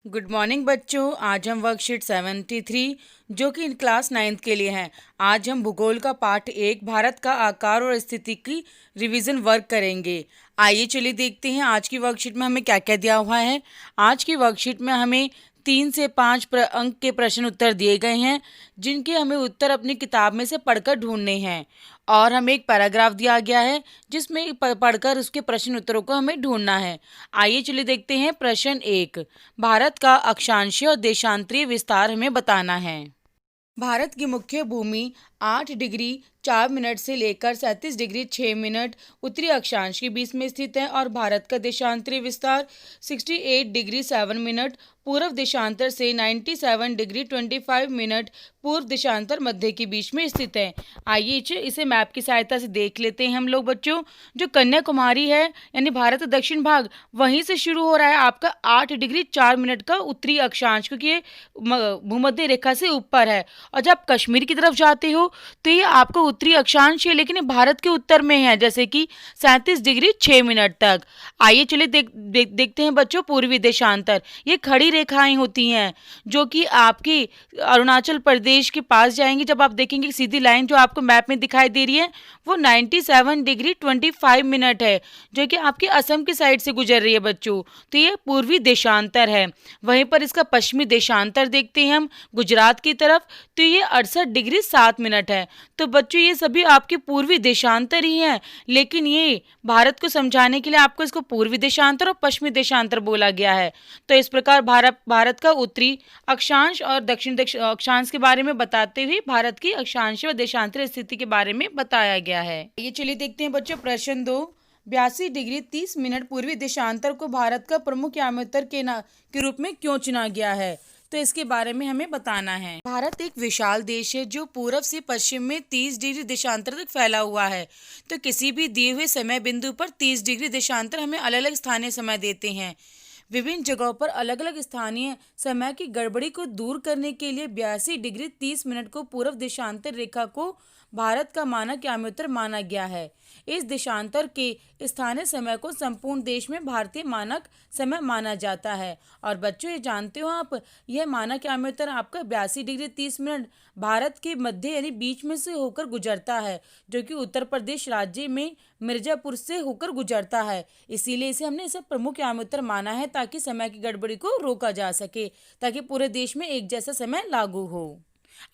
Good morning बच्चों। आज हम वर्कशीट 73 जो कि क्लास 9th के लिए हैं। आज हम भूगोल का पार्ट 1 भारत का आकार और स्थिति की रिवीजन वर्क करेंगे। आइए चलिए देखते हैं आज की वर्कशीट में हमें क्या क्या दिया हुआ है। आज की वर्कशीट में हमें 3 से 5 अंक के प्रश्न उत्तर दिए गए हैं, जिनके हमें उत्तर अपनी किताब में से पढ़कर ढूंढने हैं। और हमें एक पैराग्राफ दिया गया है जिसमें पढ़कर उसके प्रश्न उत्तरों को हमें ढूंढना है। आइए चलिए देखते हैं। प्रश्न 1, भारत का अक्षांशीय और देशांतरीय विस्तार हमें बताना है। भारत की मुख्य भूमि 8 डिग्री 4 मिनट से लेकर 37 डिग्री 6 मिनट उत्तरी अक्षांश के बीच में स्थित है और भारत का देशांतरीय विस्तार 68 डिग्री 7 मिनट पूर्व देशांतर से 97 डिग्री 25 मिनट पूर्व देशांतर मध्य के बीच में स्थित है। आइए इसे मैप की सहायता से देख लेते हैं हम लोग बच्चों। जो कन्याकुमारी है यानी भारत का दक्षिण भाग, वहीं से शुरू हो रहा है आपका 8 डिग्री 4 मिनट का उत्तरी अक्षांश, क्योंकि ये भूमध्य रेखा से ऊपर है। और जब कश्मीर की तरफ जाते हो तो ये आपका उत्तरी अक्षांश है, लेकिन ये भारत के उत्तर में है, जैसे कि 37 डिग्री 6 मिनट तक। आइए चलिए देखते हैं बच्चों पूर्वी देशांतर। ये खड़ी रेखाएं होती हैं जो कि आपकी अरुणाचल प्रदेश के पास जाएंगी। जब आप देखेंगे सीधी लाइन जो आपको मैप में दिखाई दे रही है वो 97 डिग्री 25 मिनट है, जो कि आपके असम की साइड से गुजर रही है बच्चों। तो ये पूर्वी देशांतर है। वहीं पर इसका पश्चिमी देशांतर देखते हैं हम गुजरात की तरफ, तो ये 68 डिग्री 7 मिनट है। तो बच्चों ये सभी आपके पूर्वी देशांतर ही हैं, लेकिन ये भारत को समझाने के लिए आपको इसको पूर्वी देशांतर और पश्चिमी देशांतर बोला गया है। तो इस प्रकार भारत का उत्तरी अक्षांश और दक्षिण अक्षांश के बारे में बताते हुए भारत की अक्षांशीय और देशांतरीय स्थिति के बारे में बताया गया है। ये चलिए देखते हैं बच्चों प्रश्न 2, 82 डिग्री 30 मिनट पूर्वी देशांतर को भारत का प्रमुख यामोत्तर के रूप में क्यों चुना गया है, तो इसके बारे में हमें बताना है। भारत एक विशाल देश है जो पूर्व से पश्चिम में 30 डिग्री देशांतर तक फैला हुआ है। तो किसी भी दिए हुए समय बिंदु पर 30 डिग्री देशांतर हमें अलग अलग स्थानीय समय देते हैं। विभिन्न जगहों पर अलग अलग स्थानीय समय की गड़बड़ी को दूर करने के लिए 82 डिग्री 30 मिनट को पूर्व देशांतर रेखा को भारत का मानक यामोत्तर माना गया है। इस देशांतर के स्थानीय समय को संपूर्ण देश में भारतीय मानक समय माना जाता है। और बच्चों ये जानते हो आप, यह मानक यामोत्तर आपका 82 डिग्री 30 मिनट भारत के मध्य यानी बीच में से होकर गुजरता है, जो कि उत्तर प्रदेश राज्य में मिर्जापुर से होकर गुजरता है। इसीलिए हमने इसे प्रमुख यामोत्तर माना है, ताकि समय की गड़बड़ी को रोका जा सके, ताकि पूरे देश में एक जैसा समय लागू हो।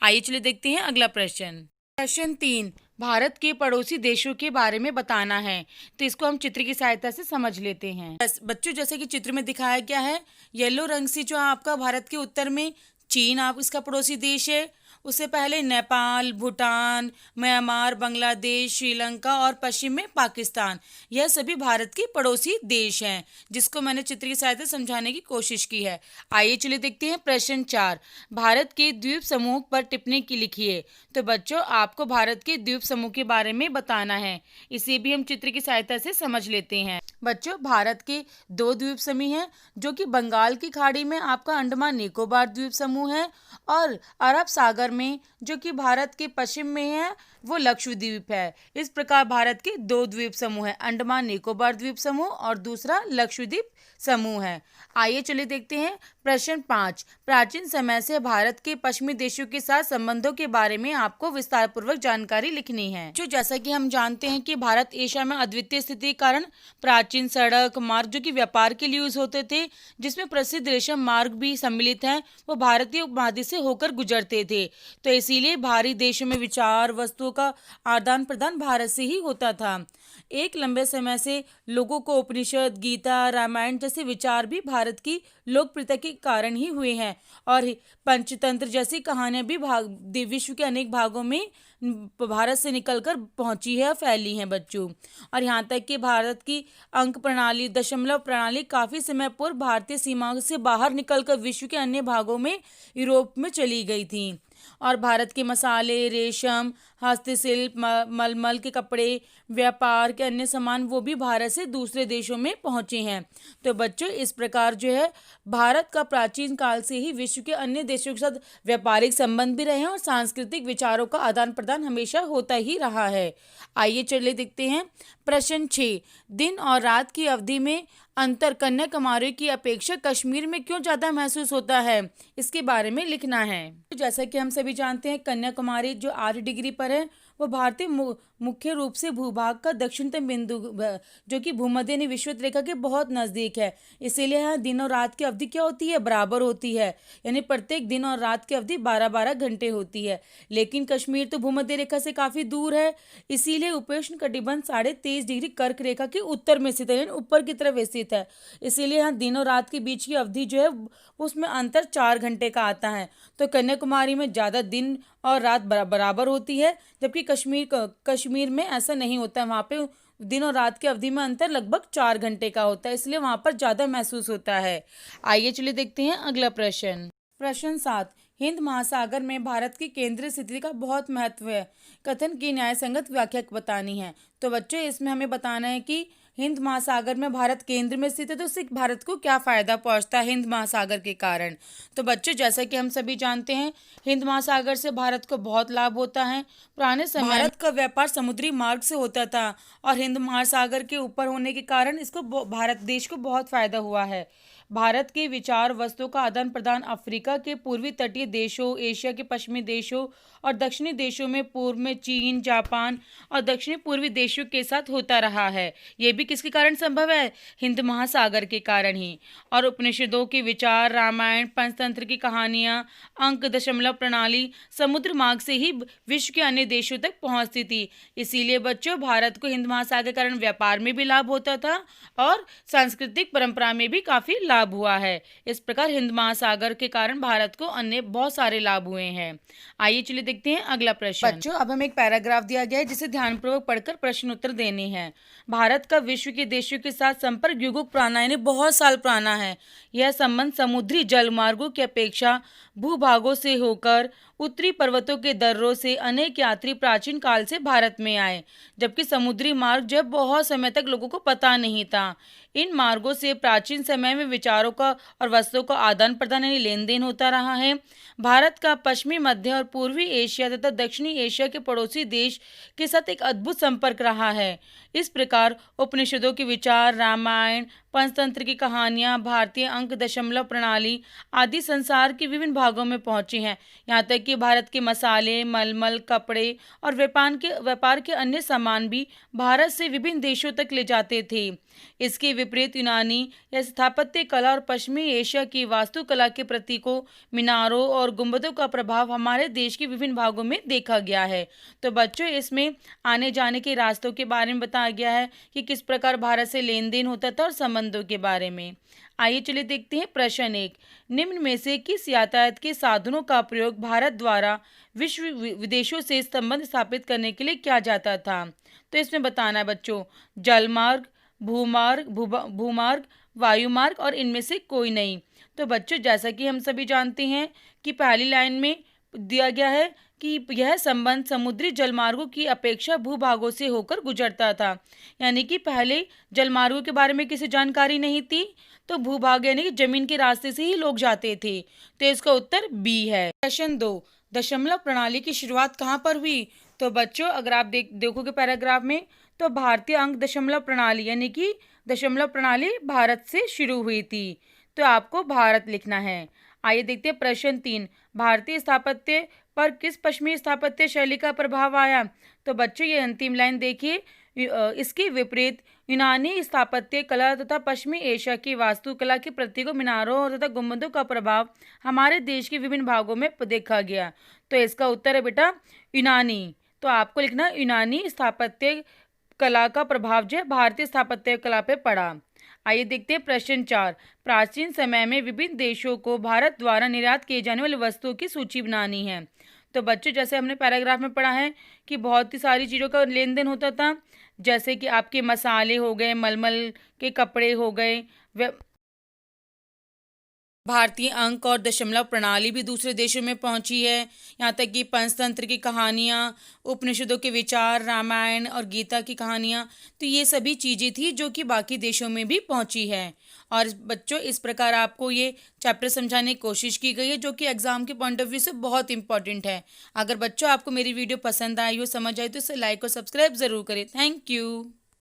आइए चलिए देखते हैं अगला प्रश्न। प्रश्न 3, भारत के पड़ोसी देशों के बारे में बताना है। तो इसको हम चित्र की सहायता से समझ लेते हैं। बच्चों जैसे कि चित्र में दिखाया गया है, येलो रंग से जो आपका भारत के उत्तर में चीन आप इसका पड़ोसी देश है, उससे पहले नेपाल, भूटान, म्यांमार, बांग्लादेश, श्रीलंका और पश्चिम में पाकिस्तान, यह सभी भारत के पड़ोसी देश हैं, जिसको मैंने चित्र की सहायता से समझाने की कोशिश की है। आइए चलिए देखते हैं प्रश्न 4, भारत के द्वीप समूह पर टिप्पणी की लिखिए। तो बच्चों आपको भारत के द्वीप समूह के बारे में बताना है, इसे भी हम चित्र की सहायता से समझ लेते हैं। बच्चों भारत के 2 द्वीप समूह हैं, जो कि बंगाल की खाड़ी में आपका अंडमान निकोबार द्वीप समूह है, और अरब सागर में जो कि भारत के पश्चिम में है वो लक्षद्वीप है। इस प्रकार भारत के 2 द्वीप समूह है, अंडमान निकोबार द्वीप समूह और दूसरा लक्षद्वीप समूह है। आइए चलिए देखते हैं प्रश्न 5, प्राचीन समय से भारत के पश्चिमी देशों के साथ संबंधों के बारे में आपको विस्तार पूर्वक जानकारी लिखनी है। जो जैसा कि हम जानते हैं कि भारत एशिया में अद्वितीय स्थिति के कारण प्राचीन सड़क मार्ग जो कि व्यापार के लिए यूज होते थे, जिसमें प्रसिद्ध रेशम मार्ग भी सम्मिलित हैं, वो भारतीय उपमहाद्वीप से होकर गुजरते थे। तो इसीलिए बाहरी देशों में विचार वस्तुओं का आदान प्रदान भारत से ही होता था। एक लंबे समय से लोगों को उपनिषद, गीता, रामायण जैसे विचार भी भारत की लोकप्रियता के कारण ही हुए हैं, और पंचतंत्र जैसी कहानियां भी विश्व के अनेक भागों में भारत से निकलकर पहुंची है, फैली हैं बच्चों। और यहाँ तक कि भारत की अंक प्रणाली, दशमलव प्रणाली काफी समय पूर्व भारतीय सीमाओं से बाहर निकलकर विश्व के अन्य भागों में, यूरोप में चली गई थी। और भारत के मसाले, रेशम, हस्तशिल्प, मलमल के कपड़े, व्यापार के अन्य सामान वो भी भारत से दूसरे देशों में पहुंचे हैं। तो बच्चों इस प्रकार जो है भारत का प्राचीन काल से ही विश्व के अन्य देशों के साथ व्यापारिक संबंध भी रहे हैं, और सांस्कृतिक विचारों का आदान प्रदान हमेशा होता ही रहा है। आइए चलिए देखते हैं प्रश्न 6, दिन और रात की अवधि में अंतर कन्याकुमारी की अपेक्षा कश्मीर में क्यों ज़्यादा महसूस होता है, इसके बारे में लिखना है। जैसा कि हम सभी जानते हैं, कन्याकुमारी जो 8 डिग्री पर है, वो भारतीय मुख्य रूप से भूभाग का दक्षिणतम बिंदु जो कि भूमध्य यानी विषुवत रेखा के बहुत नज़दीक है। इसीलिए यहाँ दिन और रात की अवधि क्या होती है, बराबर होती है, यानी प्रत्येक दिन और रात की अवधि 12-12 घंटे होती है। लेकिन कश्मीर तो भूमध्य रेखा से काफ़ी दूर है, इसीलिए उपोष्ण कटिबंध 23.5 डिग्री कर्क रेखा के उत्तर में स्थित है, यानी ऊपर की तरफ स्थित है। इसीलिए यहाँ दिन और रात के बीच की अवधि जो है उसमें अंतर 4 घंटे का आता है। तो कन्याकुमारी में ज़्यादा दिन और रात बराबर होती है, जबकि कश्मीर में ऐसा नहीं होता है। वहाँ पे दिन और रात की अवधि में अंतर लगभग 4 घंटे का होता है, इसलिए वहाँ पर ज़्यादा महसूस होता है। आइए चलिए देखते हैं अगला प्रश्न। प्रश्न 7, हिंद महासागर में भारत की केंद्रीय स्थिति का बहुत महत्व है, कथन की न्याय संगत व्याख्या बतानी है। तो बच्चों, इसमें हमें बताना है कि हिंद महासागर में भारत केंद्र में स्थित है, तो उससे भारत को क्या फायदा पहुंचता है हिंद महासागर के कारण। तो बच्चों, जैसा कि हम सभी जानते हैं, हिंद महासागर से भारत को बहुत लाभ होता है। पुराने समय भारत का व्यापार समुद्री मार्ग से होता था और हिंद महासागर के ऊपर होने के कारण इसको भारत देश को बहुत फायदा हुआ है। भारत के विचार वस्तुओं का आदान प्रदान अफ्रीका के पूर्वी तटीय देशों, एशिया के पश्चिमी देशों और दक्षिणी देशों में, पूर्व में चीन, जापान और दक्षिणी पूर्वी देशों के साथ होता रहा है। ये भी किसके कारण संभव है, हिंद महासागर के कारण ही। और उपनिषदों के विचार, रामायण, पंचतंत्र की कहानियाँ, अंक दशमलव प्रणाली समुद्र मार्ग से ही विश्व के अन्य देशों तक पहुँचती थी। इसीलिए बच्चों, भारत को हिंद महासागर के कारण व्यापार में भी लाभ होता था और सांस्कृतिक परंपरा में भी काफ़ी लाभ हुआ है। इस प्रकार हिंद महासागर के कारण भारत को अन्य बहुत सारे लाभ हुए हैं। आइए चलिए देखते हैं अगला प्रश्न। बच्चों, अब हमें एक पैराग्राफ दिया गया है जिसे ध्यानपूर्वक पढ़कर प्रश्न उत्तर देने हैं। भारत का विश्व के देशों के साथ संपर्क युगों पुराना यानी बहुत साल पुराना है। यह संबंध समुद्री जल मार्गों की अपेक्षा भूभागों से होकर उत्तरी पर्वतों के दर्रों से अनेक यात्री प्राचीन काल से भारत में आए, जबकि समुद्री मार्ग जब बहुत समय तक लोगों को पता नहीं था। इन मार्गों से प्राचीन समय में विचारों का और वस्तुओं का आदान प्रदान यानी लेन देन होता रहा है। भारत का पश्चिमी, मध्य और पूर्वी एशिया तथा दक्षिणी एशिया के पड़ोसी देश के साथ एक अद्भुत संपर्क रहा है। इस प्रकार उपनिषदों के विचार, रामायण, पंचतंत्र की कहानियाँ, भारतीय अंक दशमलव प्रणाली आदि संसार के विभिन्न भागों में पहुंची हैं। यहाँ तक कि भारत के मसाले, मलमल, कपड़े और व्यापार के अन्य सामान भी भारत से विभिन्न देशों तक ले जाते थे। इसके विपरीत यूनानी या स्थापत्य कला और पश्चिमी एशिया की वास्तुकला के प्रतीकों, मीनारों और गुंबदों का प्रभाव हमारे देश के विभिन्न भागों में देखा गया है। तो बच्चों, इसमें आने जाने के रास्तों के बारे में बताया गया है कि किस प्रकार भारत से लेन देन होता था और संबंधों के बारे में। आइए चलिए देखते हैं प्रश्न 1, निम्न में से किस यातायात के साधनों का प्रयोग भारत द्वारा विश्व विदेशों से संबंध स्थापित करने के लिए किया जाता था। तो इसमें बताना है बच्चों, जलमार्ग, भूमार्ग, वायुमार्ग और इनमें से कोई नहीं। तो बच्चों, जैसा कि हम सभी जानते हैं कि पहली लाइन में दिया गया है कि यह संबंध समुद्री जलमार्गों की अपेक्षा भूभागों से होकर गुजरता था, यानी कि पहले जलमार्गों के बारे में किसी जानकारी नहीं थी, तो भूभाग यानी कि जमीन के रास्ते से ही लोग जाते थे। तो इसका उत्तर बी है। प्रश्न 2, दशमलव प्रणाली की शुरुआत कहाँ पर हुई। तो बच्चों, अगर आप देखोगे पैराग्राफ में, तो भारतीय अंक दशमलव प्रणाली यानी कि दशमलव प्रणाली भारत से शुरू हुई थी, तो आपको भारत लिखना है। आइए देखते हैं प्रश्न 3, भारतीय स्थापत्य पर किस पश्चिमी स्थापत्य शैली का प्रभाव आया। तो बच्चों, ये अंतिम लाइन देखिए, इसके विपरीत यूनानी स्थापत्य कला तथा पश्चिमी एशिया की वास्तुकला के प्रतीकों, मीनारों तथा गुंबदों का प्रभाव हमारे देश के विभिन्न भागों में देखा गया। तो इसका उत्तर है बेटा यूनानी। तो आपको लिखना यूनानी स्थापत्य कला का प्रभाव जो है भारतीय स्थापत्य कला पे पड़ा। आइए देखते हैं प्रश्न 4, प्राचीन समय में विभिन्न देशों को भारत द्वारा निर्यात किए जाने वाली वस्तुओं की सूची बनानी है। तो बच्चों, जैसे हमने पैराग्राफ में पढ़ा है कि बहुत ही सारी चीज़ों का लेन देन होता था, जैसे कि आपके मसाले हो गए, मलमल के कपड़े हो गए, भारतीय अंक और दशमलव प्रणाली भी दूसरे देशों में पहुंची है। यहाँ तक कि पंचतंत्र की कहानियाँ, उपनिषदों के विचार, रामायण और गीता की कहानियाँ, तो ये सभी चीज़ें थी जो कि बाकी देशों में भी पहुंची है। और बच्चों, इस प्रकार आपको ये चैप्टर समझाने की कोशिश की गई है, जो कि एग्जाम के पॉइंट ऑफ व्यू से बहुत इंपॉर्टेंट है। अगर बच्चों आपको मेरी वीडियो पसंद आई हो, समझ आई, तो इसे लाइक और सब्सक्राइब ज़रूर करें। Thank you.